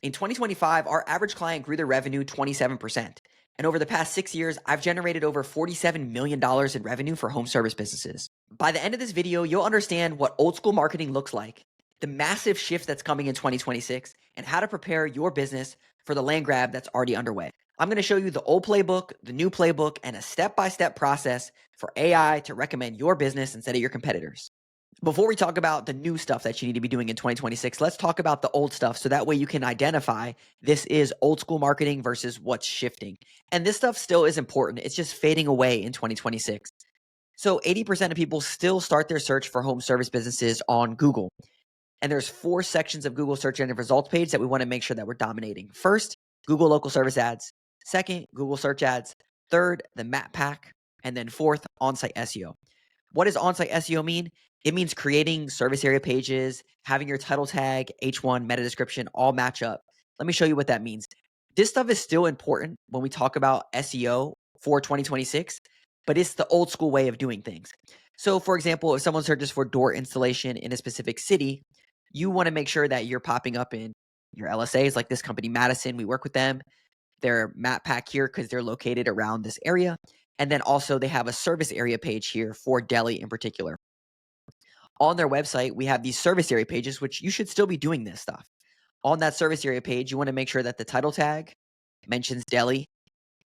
In 2025, our average client grew their revenue 27%. And over the past 6 years, I've generated over $47 million in revenue for home service businesses. By the end of this video, you'll understand what old school marketing looks like, the massive shift that's coming in 2026, and how to prepare your business for the land grab that's already underway. I'm going to show you the old playbook, the new playbook, and a step-by-step process for AI to recommend your business instead of your competitors. Before we talk about the new stuff that you need to be doing in 2026, let's talk about the old stuff so that way you can identify this is old school marketing versus what's shifting. And this stuff still is important. It's just fading away in 2026. So 80% of people still start their search for home service businesses on Google. And there's 4 sections of Google search engine results page that we want to make sure that we're dominating. First, Google local service ads. Second, Google search ads. Third, the map pack. And then fourth, on-site SEO. What does on-site SEO mean? It means creating service area pages, having your title tag, H1, meta description all match up. Let me show you what that means. This stuff is still important when we talk about SEO for 2026, but it's the old school way of doing things. So for example, if someone searches for door installation in a specific city, you want to make sure that you're popping up in your LSAs, like this company, Madison. We work with them. Their map pack here because they're located around this area. And then also they have a service area page here for Delhi in particular. On their website, we have these service area pages, which you should still be doing this stuff. On that service area page, you want to make sure that the title tag mentions Delhi,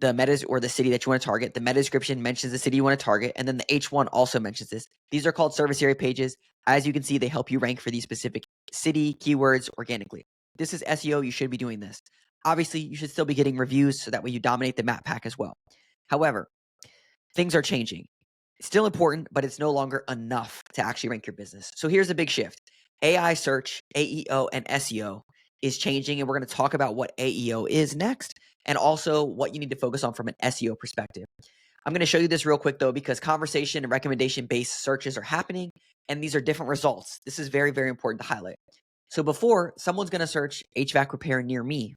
the meta or the city that you want to target. The meta description mentions the city you want to target. And then the H1 also mentions this. These are called service area pages. As you can see, they help you rank for these specific city keywords organically. This is SEO. You should be doing this. Obviously, you should still be getting reviews so that way you dominate the map pack as well. However, things are changing. It's still important, but it's no longer enough to actually rank your business. So here's a big shift. AI search, AEO, and SEO is changing, and we're going to talk about what AEO is next, and also what you need to focus on from an SEO perspective. I'm going to show you this real quick, though, because conversation and recommendation-based searches are happening, and these are different results. This is very, very important to highlight. So before, someone's going to search HVAC repair near me.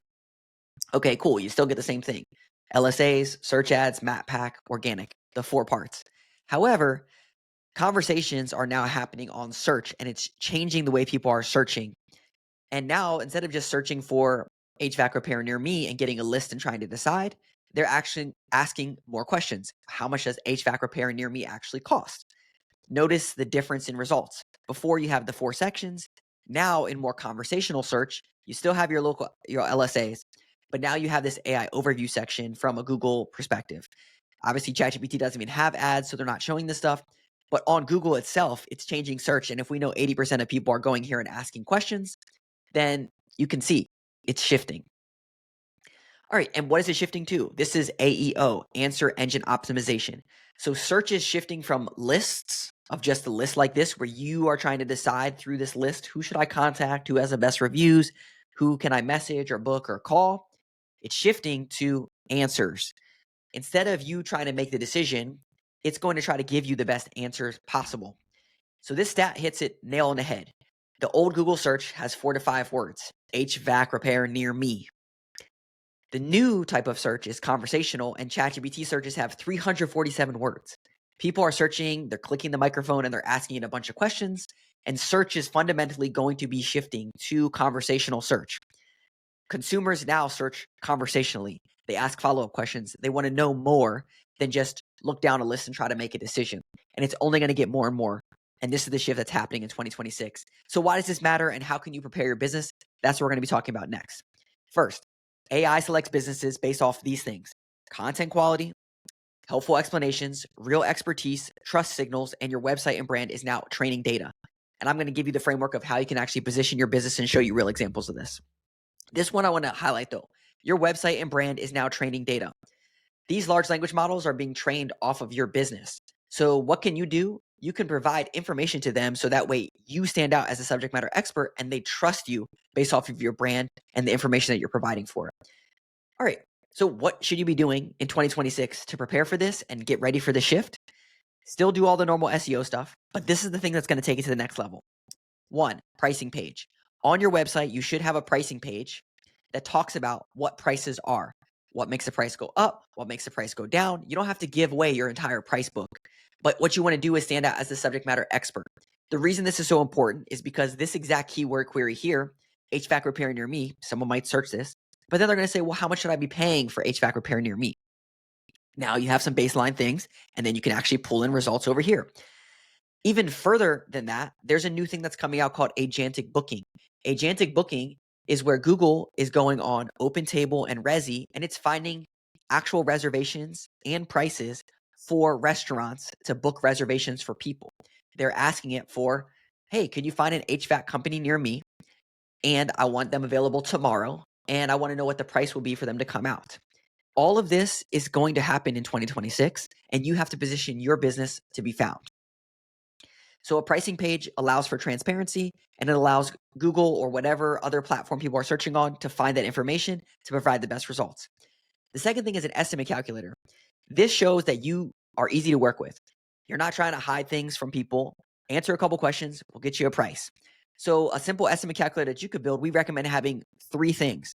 Okay, cool. You still get the same thing. LSAs, search ads, map pack, organic, the 4 parts. However, conversations are now happening on search, and it's changing the way people are searching. And now, instead of just searching for HVAC repair near me and getting a list and trying to decide, they're actually asking more questions. How much does HVAC repair near me actually cost? Notice the difference in results. Before, you have the 4 sections. Now, in more conversational search, you still have your LSAs, but now you have this AI overview section from a Google perspective. Obviously, ChatGPT doesn't even have ads, so they're not showing this stuff. But on Google itself, it's changing search. And if we know 80% of people are going here and asking questions, then you can see it's shifting. All right, and what is it shifting to? This is AEO, Answer Engine Optimization. So search is shifting from lists of just a list like this, where you are trying to decide through this list, who should I contact, who has the best reviews, who can I message or book or call? It's shifting to answers. Instead of you trying to make the decision, it's going to try to give you the best answers possible. So this stat hits it nail on the head. The old Google search has 4 to 5 words. HVAC repair near me. The new type of search is conversational, and ChatGPT searches have 347 words. People are searching, they're clicking the microphone, and they're asking it a bunch of questions, and search is fundamentally going to be shifting to conversational search. Consumers now search conversationally. They ask follow-up questions. They want to know more than just look down a list and try to make a decision. And it's only going to get more and more. And this is the shift that's happening in 2026. So why does this matter, and how can you prepare your business? That's what we're going to be talking about next. First, AI selects businesses based off these things: content quality, helpful explanations, real expertise, trust signals, and your website and brand is now training data. And I'm going to give you the framework of how you can actually position your business and show you real examples of this. This one I want to highlight though. Your website and brand is now training data. These large language models are being trained off of your business. So what can you do? You can provide information to them so that way you stand out as a subject matter expert and they trust you based off of your brand and the information that you're providing for it. All right. So what should you be doing in 2026 to prepare for this and get ready for the shift? Still do all the normal SEO stuff, but this is the thing that's going to take it to the next level. 1, pricing page. On your website, you should have a pricing page that talks about what prices are. What makes the price go up? What makes the price go down? You don't have to give away your entire price book, but what you want to do is stand out as the subject matter expert. The reason this is so important is because this exact keyword query here HVAC repair near me. Someone might search this, but then they're going to say, well, how much should I be paying for HVAC repair near me? Now you have some baseline things, and then you can actually pull in results over here. Even further than that, there's a new thing that's coming out called agentic booking. Agentic booking is where Google is going on OpenTable and Resi, and it's finding actual reservations and prices for restaurants to book reservations for people. They're asking it for, hey, could you find an HVAC company near me? And I want them available tomorrow, and I want to know what the price will be for them to come out. All of this is going to happen in 2026, and you have to position your business to be found. So a pricing page allows for transparency, and it allows Google or whatever other platform people are searching on to find that information to provide the best results. The second thing is an estimate calculator. This shows that you are easy to work with. You're not trying to hide things from people. Answer a couple questions, we'll get you a price. So a simple estimate calculator that you could build, we recommend having 3 things.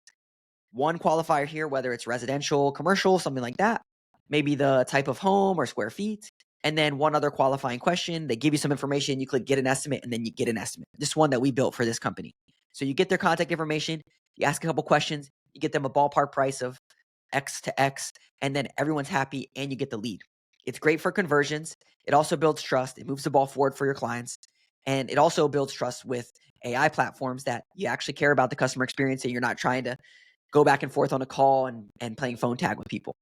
One qualifier here, whether it's residential, commercial, something like that. Maybe the type of home or square feet. And then one other qualifying question. They give you some information. You click get an estimate, and then you get an estimate. This one that we built for this company. So you get their contact information. You ask a couple questions. You get them a ballpark price of X to X. And then everyone's happy, and you get the lead. It's great for conversions. It also builds trust. It moves the ball forward for your clients. And it also builds trust with AI platforms that you actually care about the customer experience, and you're not trying to go back and forth on a call and playing phone tag with people.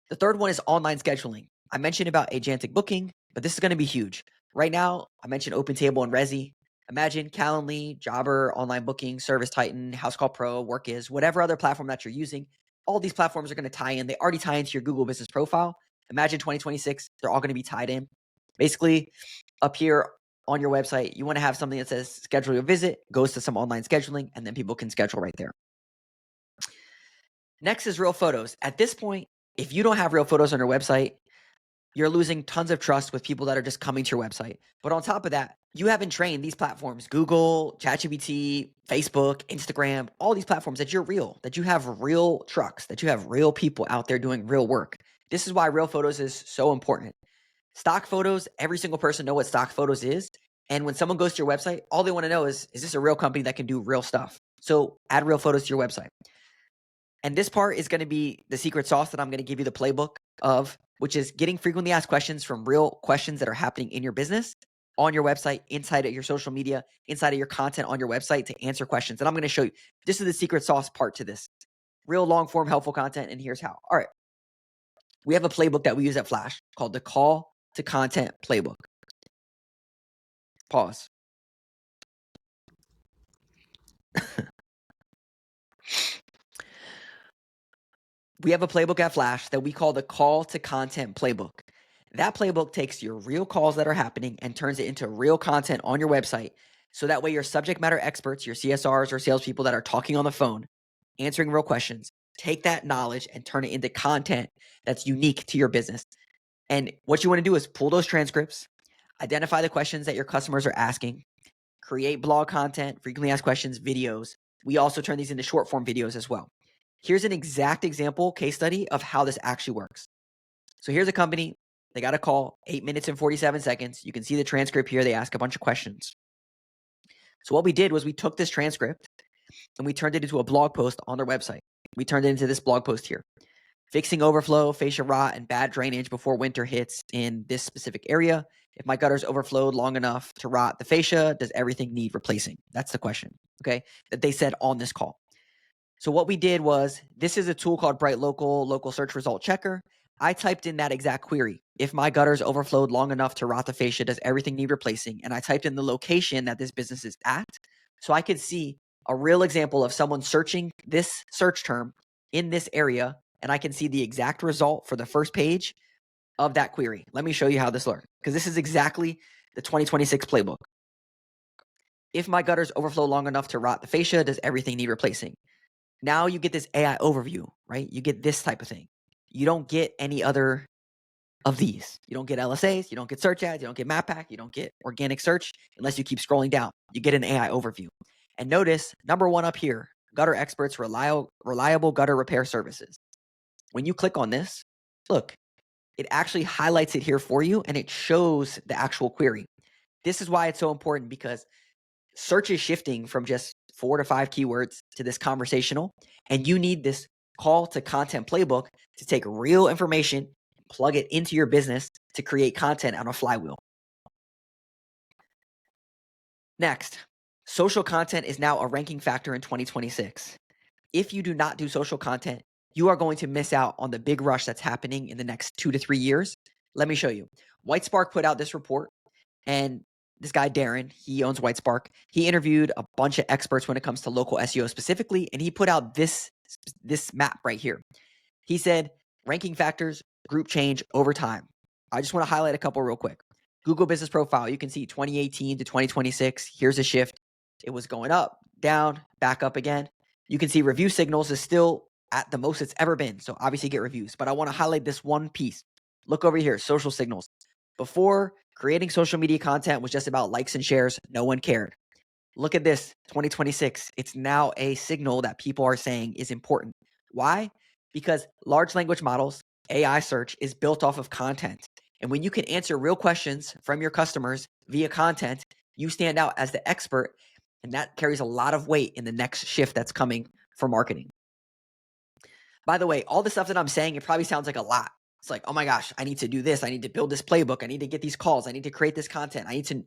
The third one is online scheduling. I mentioned about agentic booking, but this is going to be huge. Right now, I mentioned OpenTable and Resi. Imagine Calendly, Jobber, Online Booking, Service Titan, House Call Pro, Workis, whatever other platform that you're using. All these platforms are going to tie in. They already tie into your Google business profile. Imagine 2026, they're all going to be tied in. Basically, up here on your website, you want to have something that says schedule your visit, goes to some online scheduling, and then people can schedule right there. Next is real photos. At this point, if you don't have real photos on your website, you're losing tons of trust with people that are just coming to your website. But on top of that, you haven't trained these platforms, Google, ChatGPT, Facebook, Instagram, all these platforms that you're real, that you have real trucks, that you have real people out there doing real work. This is why real photos is so important. Stock photos, every single person know what stock photos is. And when someone goes to your website, all they want to know is this a real company that can do real stuff? So add real photos to your website. And this part is going to be the secret sauce that I'm going to give you the playbook of, which is getting frequently asked questions from real questions that are happening in your business, on your website, inside of your social media, inside of your content on your website to answer questions. And I'm going to show you, this is the secret sauce part to this. Real long form, helpful content. And here's how. All right. We have a playbook that we use at Flash called the Call to Content Playbook. Pause. We have a playbook at Flash that we call the Call to Content Playbook. That playbook takes your real calls that are happening and turns it into real content on your website. So that way your subject matter experts, your CSRs or salespeople that are talking on the phone, answering real questions, take that knowledge and turn it into content that's unique to your business. And what you want to do is pull those transcripts, identify the questions that your customers are asking, create blog content, frequently asked questions, videos. We also turn these into short form videos as well. Here's an exact example case study of how this actually works. So here's a company. They got a call, 8 minutes and 47 seconds. You can see the transcript here. They ask a bunch of questions. So what we did was we took this transcript and we turned it into a blog post on their website. We turned it into this blog post here. Fixing overflow, fascia rot, and bad drainage before winter hits in this specific area. If my gutters overflowed long enough to rot the fascia, does everything need replacing? That's the question, okay, that they said on this call. So what we did was, this is a tool called Bright Local Search Result Checker. I typed in that exact query. If my gutters overflowed long enough to rot the fascia, does everything need replacing? And I typed in the location that this business is at. So I could see a real example of someone searching this search term in this area. And I can see the exact result for the first page of that query. Let me show you how this works, because this is exactly the 2026 playbook. If my gutters overflow long enough to rot the fascia, does everything need replacing? Now you get this AI overview, right? You get this type of thing. You don't get any other of these. You don't get LSAs, you don't get search ads, you don't get map pack, you don't get organic search unless you keep scrolling down. You get an AI overview. And notice number 1 up here, gutter experts, reliable gutter repair services. When you click on this, look, it actually highlights it here for you and it shows the actual query. This is why it's so important, because search is shifting from just 4 to 5 keywords to this conversational, and you need this call to content playbook to take real information, plug it into your business to create content on a flywheel. Next, social content is now a ranking factor in 2026. If you do not do social content, you are going to miss out on the big rush that's happening in the next 2 to 3 years. Let me show you. Whitespark put out this report, and this guy, Darren, he owns Whitespark. He interviewed a bunch of experts when it comes to local SEO specifically, and he put out this map right here. He said, ranking factors, group change over time. I just want to highlight a couple real quick. Google Business Profile, you can see 2018 to 2026. Here's a shift. It was going up, down, back up again. You can see review signals is still at the most it's ever been. So obviously get reviews, but I want to highlight this one piece. Look over here, social signals. Before, creating social media content was just about likes and shares. No one cared. Look at this, 2026. It's now a signal that people are saying is important. Why? Because large language models, AI search is built off of content. And when you can answer real questions from your customers via content, you stand out as the expert. And that carries a lot of weight in the next shift that's coming for marketing. By the way, all the stuff that I'm saying, it probably sounds like a lot. It's like, oh my gosh, I need to do this. I need to build this playbook. I need to get these calls. I need to create this content. I need to,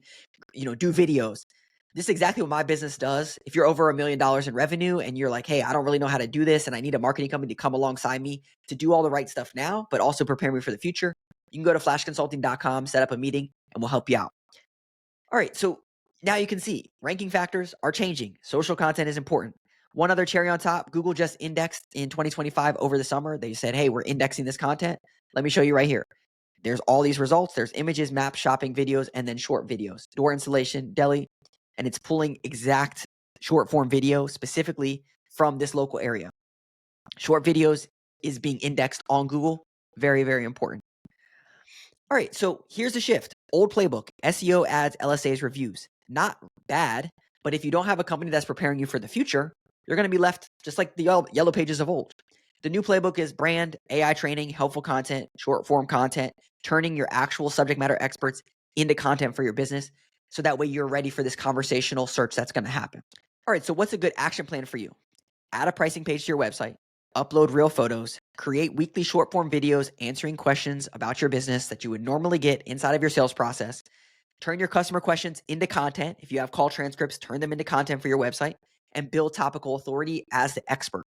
do videos. This is exactly what my business does. If you're over $1 million in revenue and you're like, hey, I don't really know how to do this and I need a marketing company to come alongside me to do all the right stuff now, but also prepare me for the future, you can go to flashconsulting.com, set up a meeting, and we'll help you out. All right, so now you can see ranking factors are changing. Social content is important. One other cherry on top, Google just indexed in 2025 over the summer. They said, hey, we're indexing this content. Let me show you right here. There's all these results. There's images, maps, shopping videos, and then short videos. Door installation, deli, and it's pulling exact short form video specifically from this local area. Short videos is being indexed on Google. Very, very important. All right, so here's the shift. Old playbook, SEO, ads, LSAs, reviews. Not bad, but if you don't have a company that's preparing you for the future, you're going to be left just like the yellow pages of old. The new playbook is brand, AI training, helpful content, short form content, turning your actual subject matter experts into content for your business. So that way you're ready for this conversational search that's going to happen. All right, so what's a good action plan for you? Add a pricing page to your website, upload real photos, create weekly short form videos answering questions about your business that you would normally get inside of your sales process. Turn your customer questions into content. If you have call transcripts, turn them into content for your website and build topical authority as the expert.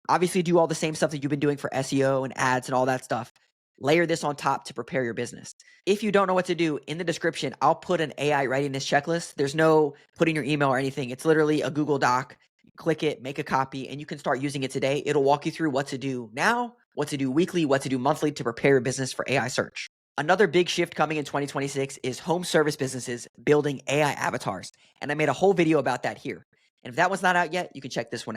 Obviously, do all the same stuff that you've been doing for SEO and ads and all that stuff. Layer this on top to prepare your business. If you don't know what to do, in the description, I'll put an AI readiness checklist. There's no put in your email or anything. It's literally a Google Doc. Click it, make a copy, and you can start using it today. It'll walk you through what to do now, what to do weekly, what to do monthly to prepare your business for AI search. Another big shift coming in 2026 is home service businesses building AI avatars. And I made a whole video about that here. And if that one's not out yet, you can check this one out.